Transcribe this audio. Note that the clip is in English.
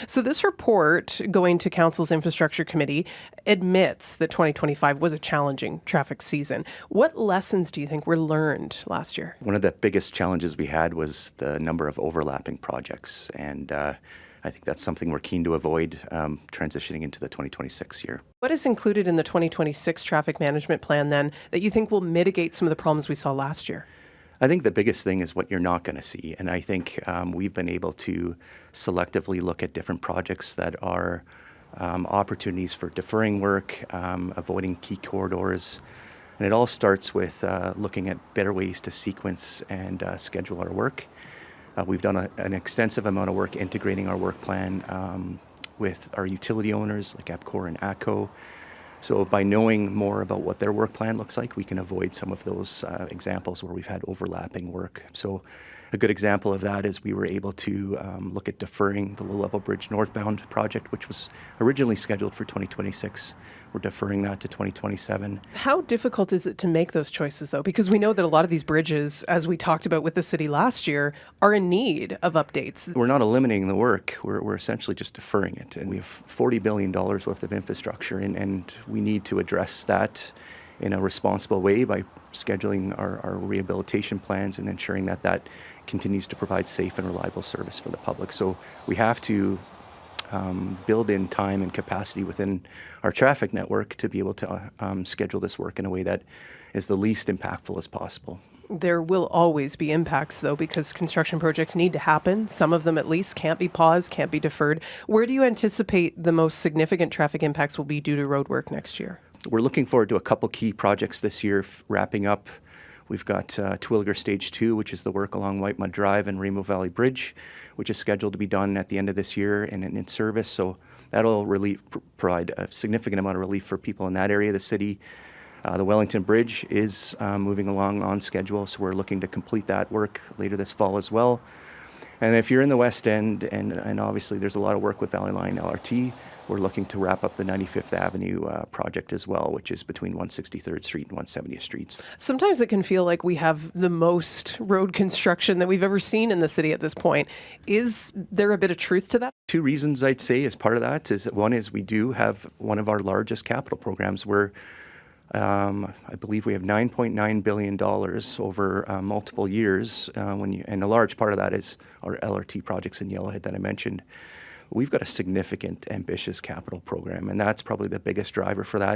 So this report going to Council's Infrastructure Committee admits that 2025 was a challenging traffic season. What lessons do you think were learned last year? One of the biggest challenges we had was the number of overlapping projects, and I think that's something we're keen to avoid transitioning into the 2026 year. What is included in the 2026 traffic management plan then that you think will mitigate some of the problems we saw last year? I think the biggest thing is what you're not going to see, and I think we've been able to selectively look at different projects that are opportunities for deferring work, avoiding key corridors, and it all starts with looking at better ways to sequence and schedule our work. We've done an extensive amount of work integrating our work plan with our utility owners like EPCOR and ATCO. So by knowing more about what their work plan looks like, we can avoid some of those examples where we've had overlapping work. So a good example of that is we were able to look at deferring the low-level bridge northbound project, which was originally scheduled for 2026. We're deferring that to 2027. How difficult is it to make those choices, though? Because we know that a lot of these bridges, as we talked about with the city last year, are in need of updates. We're not eliminating the work. We're essentially just deferring it. And we have $40 billion worth of infrastructure, and we need to address that in a responsible way by scheduling our rehabilitation plans and ensuring that that continues to provide safe and reliable service for the public. So we have to build in time and capacity within our traffic network to be able to schedule this work in a way that is the least impactful as possible. There will always be impacts, though, because construction projects need to happen. Some of them, at least, can't be paused, can't be deferred. Where do you anticipate the most significant traffic impacts will be due to road work next year? We're looking forward to a couple key projects this year wrapping up. We've got Twilliger Stage 2, which is the work along White Mud Drive and Rainbow Valley Bridge, which is scheduled to be done at the end of this year and in service. So that'll provide a significant amount of relief for people in that area of the city. The Wellington Bridge is moving along on schedule, so we're looking to complete that work later this fall as well. And if you're in the West End, and obviously there's a lot of work with Valley Line LRT, we're looking to wrap up the 95th Avenue project as well, which is between 163rd Street and 170th Streets. Sometimes it can feel like we have the most road construction that we've ever seen in the city at this point. Is there a bit of truth to that? Two reasons I'd say as part of that is one is we do have one of our largest capital programs where I believe we have $9.9 billion over multiple years, and a large part of that is our LRT projects in Yellowhead that I mentioned. We've got a significant, ambitious capital program, and that's probably the biggest driver for that.